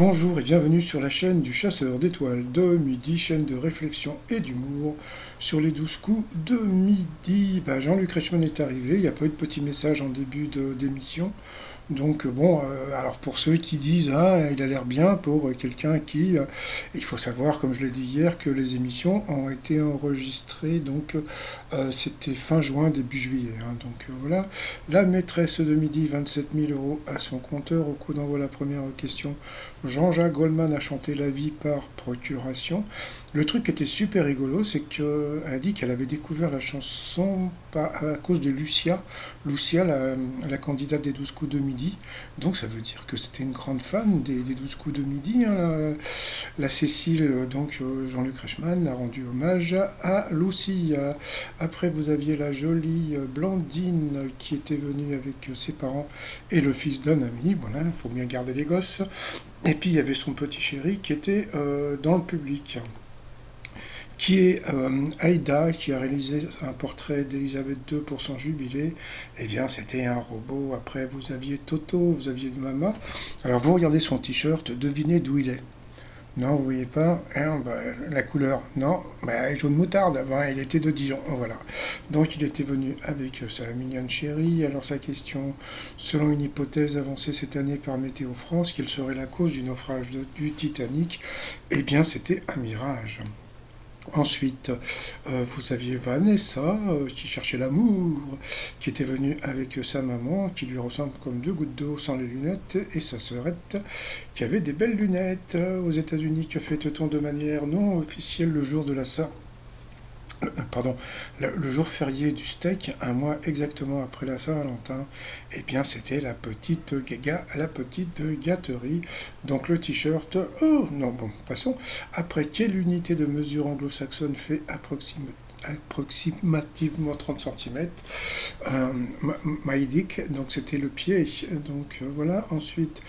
Bonjour et bienvenue sur la chaîne du Chasseur d'étoiles de midi, chaîne de réflexion et d'humour sur les 12 coups de midi. Jean-Luc Reichmann est arrivé, il n'y a pas eu de petit message en début d'émission. Donc alors pour ceux qui disent ah il a l'air bien pour quelqu'un qui il faut savoir comme je l'ai dit hier que les émissions ont été enregistrées c'était fin juin début juillet hein. Voilà, la maîtresse de midi 27 000 € à son compteur au coup d'envoi la première question. Jean-Jacques Goldman a chanté La vie par procuration. Le truc qui était super rigolo, c'est qu'elle a dit qu'elle avait découvert la chanson à cause de Lucia, la candidate des 12 coups de midi. Donc ça veut dire que c'était une grande fan des 12 coups de midi. Hein, la Cécile, Jean-Luc Reichmann a rendu hommage à Lucie. Après, vous aviez la jolie Blandine qui était venue avec ses parents et le fils d'un ami. Voilà, il faut bien garder les gosses. Et puis il y avait son petit chéri qui était dans le public, qui est Aïda, qui a réalisé un portrait d'Elisabeth II pour son jubilé. Eh bien, c'était un robot. Après, vous aviez Toto, vous aviez Mama. Alors, vous regardez son t-shirt, devinez d'où il est. Non, vous voyez pas hein, la couleur. Non, jaune moutarde. Il était de Dijon. Voilà. Donc, il était venu avec sa mignonne chérie. Alors, sa question, selon une hypothèse avancée cette année par Météo France, quelle serait la cause du naufrage du Titanic? Eh bien, c'était un mirage. Ensuite, vous aviez Vanessa qui cherchait l'amour, qui était venue avec sa maman, qui lui ressemble comme deux gouttes d'eau sans les lunettes, et sa sœurette qui avait des belles lunettes. Aux États-Unis, que fête-t-on de manière non officielle le jour de la Saint pardon, le jour férié du steak, un mois exactement après la Saint-Valentin, eh bien c'était la petite gaga à la petite gâterie. Donc le t-shirt, oh non, bon, passons. Après, quelle unité de mesure anglo-saxonne fait approximativement 30 cm? My dick, donc c'était le pied. Voilà. Ensuite,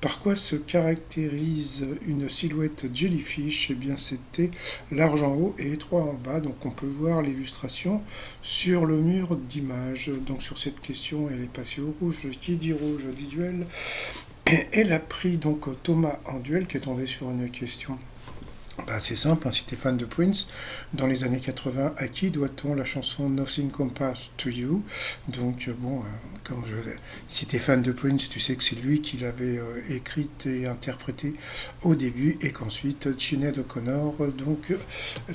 par quoi se caractérise une silhouette jellyfish? Eh bien c'était large en haut et étroit en bas. Donc on peut voir l'illustration sur le mur d'image. Donc sur cette question, elle est passée au rouge. Qui dit rouge dit duel. Et elle a pris donc Thomas en duel qui est tombé sur une question. C'est simple, hein, si tu es fan de Prince, dans les années 80, à qui doit-on la chanson Nothing Compares to You? Si tu es fan de Prince, tu sais que c'est lui qui l'avait écrite et interprétée au début et qu'ensuite Sinéad O'Connor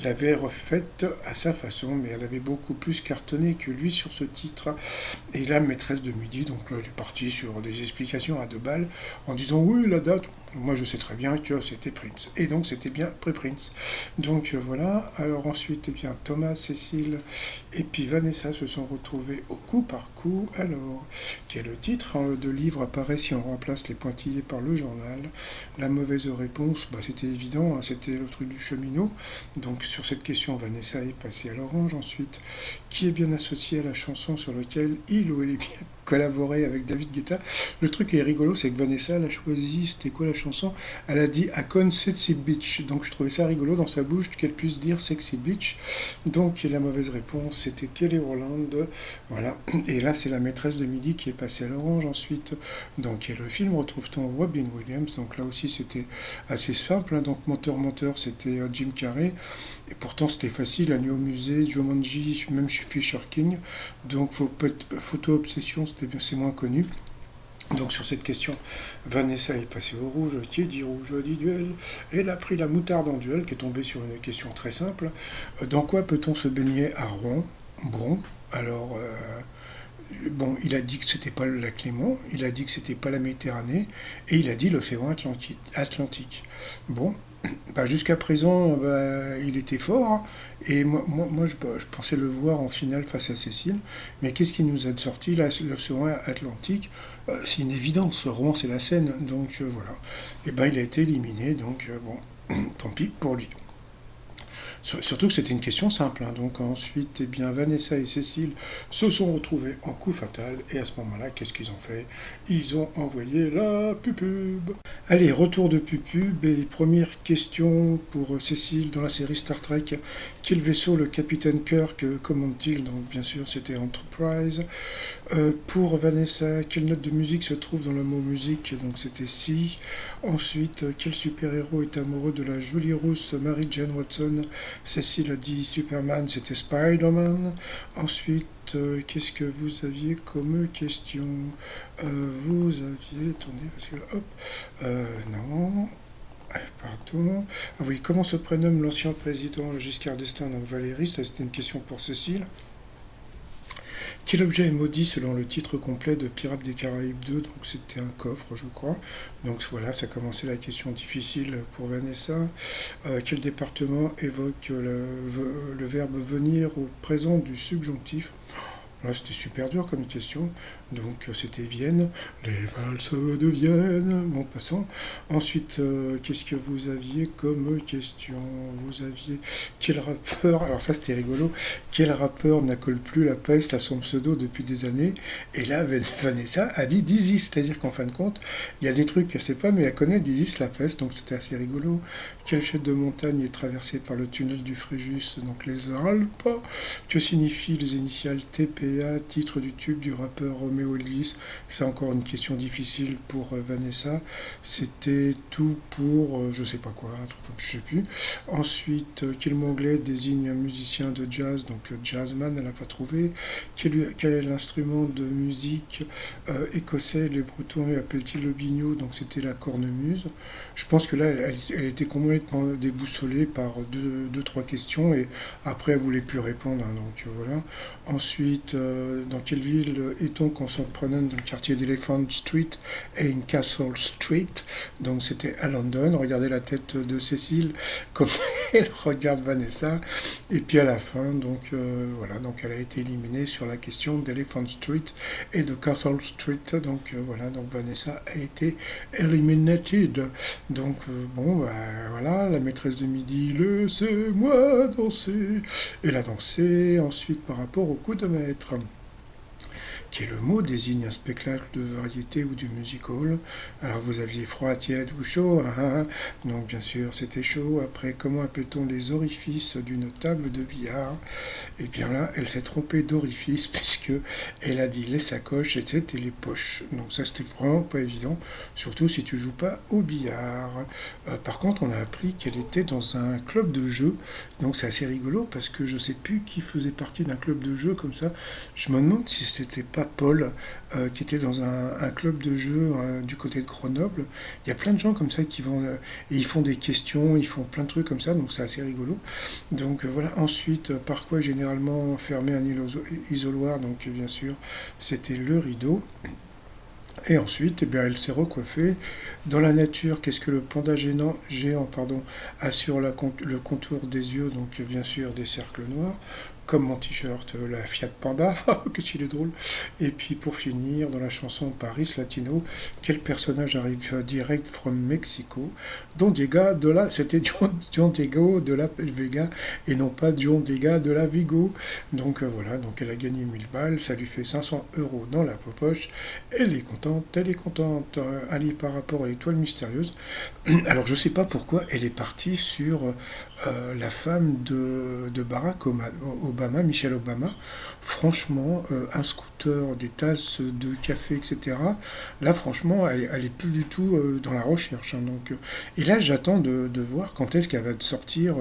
l'avait refaite à sa façon, mais elle avait beaucoup plus cartonné que lui sur ce titre. Et la maîtresse de midi, donc là, elle est partie sur des explications à deux balles en disant oui, la date, moi je sais très bien que c'était Prince. Et donc c'était bien pré-Prince. Voilà. Alors ensuite, Thomas, Cécile et puis Vanessa se sont retrouvés au coup par coup. Alors, quel titre de livre apparaît si on remplace les pointillés par le journal? La mauvaise réponse, c'était évident, hein, c'était le truc du cheminot. Donc sur cette question, Vanessa est passée à l'orange. Ensuite, qui est bien associé à la chanson sur laquelle il ou elle est bien collaboré avec David Guetta? Le truc est rigolo, c'est que Vanessa, elle a choisi, c'était quoi la chanson? Elle a dit Akon Sexy Beach. Donc je trouvais ça rigolo dans sa bouche qu'elle puisse dire Sexy Beach. Donc la mauvaise réponse, c'était Kelly Rowland. Voilà. Et là, c'est la maîtresse de midi qui est passée à l'orange. Ensuite, donc le film retrouve-t-on Robin Williams. Donc là aussi, c'était assez simple. Hein. Donc Menteur, c'était Jim Carrey. Et pourtant, c'était facile. Agneau au musée, Jumanji, même Fisher King. Donc Photo Obsession, c'est moins connu. Donc sur cette question, Vanessa est passée au rouge, qui dit rouge dit duel. Elle a pris la moutarde en duel, qui est tombée sur une question très simple. Dans quoi peut-on se baigner à Rouen? Bon, alors, il a dit que c'était pas le lac Léman, il a dit que c'était pas la Méditerranée, et il a dit l'océan Atlantique. Bon, jusqu'à présent, il était fort, hein, et moi je pensais le voir en finale face à Cécile, mais qu'est-ce qui nous a sorti là, l'océan Atlantique? C'est une évidence, Rouen c'est la Seine, voilà. Et il a été éliminé, tant pis pour lui. Surtout que c'était une question simple, hein. Donc ensuite, eh bien, Vanessa et Cécile se sont retrouvés en coup fatal. Et à ce moment-là, qu'est-ce qu'ils ont fait? Ils ont envoyé la pupube. Allez, retour de pupube. Et première question pour Cécile dans la série Star Trek. Quel vaisseau le capitaine Kirk commande-t-il? Donc bien sûr, c'était Enterprise. Pour Vanessa, quelle note de musique se trouve dans le mot musique? Donc c'était Si. Ensuite, quel super-héros est amoureux de la jolie rousse Mary Jane Watson? Cécile a dit Superman, c'était Spider-Man. Ensuite, qu'est-ce que vous aviez comme question? Vous aviez, attendez, parce que, hop, non, pardon. Ah oui, comment se prénomme l'ancien président Giscard d'Estaing? Donc Valérie, ça c'était une question pour Cécile. Quel objet est maudit selon le titre complet de Pirates des Caraïbes 2? Donc c'était un coffre, je crois. Donc voilà, ça commençait la question difficile pour Vanessa. Quel département évoque le verbe venir au présent du subjonctif? Là, c'était super dur comme question. Donc, c'était Vienne. Les valses de Vienne. Bon, passons. Ensuite, qu'est-ce que vous aviez comme question? Vous aviez quel rappeur? Alors, ça, c'était rigolo. Quel rappeur n'accole plus la peste à son pseudo depuis des années? Et là, Vanessa a dit Dizzy. C'est-à-dire qu'en fin de compte, il y a des trucs qu'elle ne sait pas, mais elle connaît Dizzy la peste. Donc, c'était assez rigolo. Quelle chaîne de montagne est traversée par le tunnel du Fréjus? Donc, les Alpes. Que signifient les initiales TPA, titre du tube du rappeur Romeo Elvis? C'est encore une question difficile pour Vanessa. C'était tout pour je sais pas quoi, un truc comme je sais plus. Ensuite, quel mot anglais désigne un musicien de jazz? Donc jazzman, elle n'a pas trouvé. Quel est l'instrument de musique écossais? Les Bretons appellent-ils le biniou? Donc c'était la cornemuse. Je pense que là, elle était complètement déboussolée par trois questions et après, elle voulait plus répondre, hein, donc voilà. Ensuite, dans quelle ville est-on quand on se promène dans le quartier d'Elephant Street et in Castle Street? Donc c'était à London. Regardez la tête de Cécile quand elle regarde Vanessa. Et puis à la fin, donc voilà, donc elle a été éliminée sur la question d'Elephant Street et de Castle Street. Donc voilà, donc Vanessa a été eliminated. Donc bon, bah voilà, la maîtresse de midi, laissez-moi danser. Elle a dansé ensuite par rapport au coup de maître. Quel mot désigne un spectacle de variété ou du music hall? Alors vous aviez froid, tiède ou chaud, hein? Donc bien sûr c'était chaud. Après, comment appelle-t-on les orifices d'une table de billard? Et bien là, elle s'est trompée d'orifice puisque elle a dit les sacoches et c'était les poches. Donc ça c'était vraiment pas évident, surtout si tu joues pas au billard. Par contre, on a appris qu'elle était dans un club de jeu. Donc c'est assez rigolo parce que je sais plus qui faisait partie d'un club de jeu comme ça. Je me demande si c'était pas Paul qui était dans un club de jeu du côté de Grenoble. Il y a plein de gens comme ça qui vont et ils font des questions, ils font plein de trucs comme ça, donc c'est assez rigolo. Donc voilà. Ensuite, par quoi est généralement fermé un isoloir? Donc bien sûr, c'était le rideau. Et ensuite, eh bien, elle s'est recoiffée. Dans la nature, qu'est-ce que le panda géant a sur le contour des yeux? Donc bien sûr des cercles noirs. Comme mon t-shirt, la Fiat Panda, qu'est-ce qu'il est drôle. Et puis pour finir, dans la chanson Paris Latino, quel personnage arrive direct from Mexico? C'était Don Diego de la Vega et non pas Don Diego de la Vigo. Donc voilà, donc elle a gagné 1000 balles, ça lui fait 500 € dans la poche. Elle est contente, elle est contente. Allez, par rapport à l'étoile mystérieuse, alors je sais pas pourquoi elle est partie sur la femme de Barack Obama, Michelle Obama. Franchement, un scooter, des tasses de café, etc. Là, franchement, elle est plus du tout dans la recherche, hein. Donc, et là, j'attends de voir quand est-ce qu'elle va sortir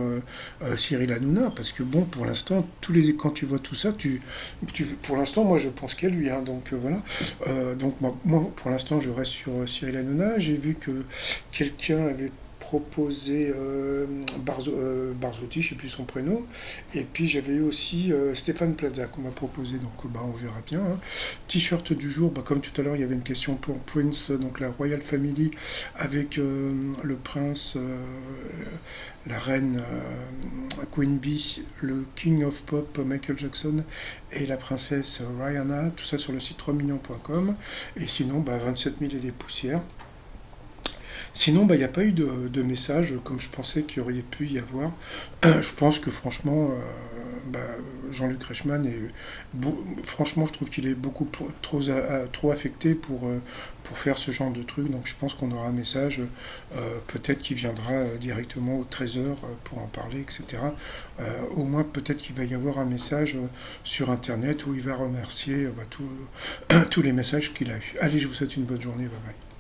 Cyril Hanouna, parce que bon, pour l'instant, quand tu vois tout ça, pour l'instant, moi, je pense qu'à lui, hein. Donc voilà. Donc moi, pour l'instant, je reste sur Cyril Hanouna. J'ai vu que quelqu'un avait proposé Barzotti, je ne sais plus son prénom, et puis j'avais eu aussi Stéphane Plaza qu'on m'a proposé, donc bah, on verra bien, hein. T-shirt du jour, bah, comme tout à l'heure il y avait une question pour Prince, donc la Royal Family avec le prince, la reine Queen Bee, le King of Pop Michael Jackson et la princesse Rihanna, tout ça sur le site 3millions.com, et sinon bah, 27 000 et des poussières. Sinon, bah, il n'y a pas eu de message comme je pensais qu'il y aurait pu y avoir. Je pense que franchement, bah, Jean-Luc Reichmann franchement, je trouve qu'il est beaucoup trop affecté pour faire ce genre de truc. Donc je pense qu'on aura un message, peut-être qu'il viendra directement au Trésor pour en parler, etc. Au moins, peut-être qu'il va y avoir un message sur Internet où il va remercier tous les messages qu'il a eu. Allez, je vous souhaite une bonne journée. Bye bye.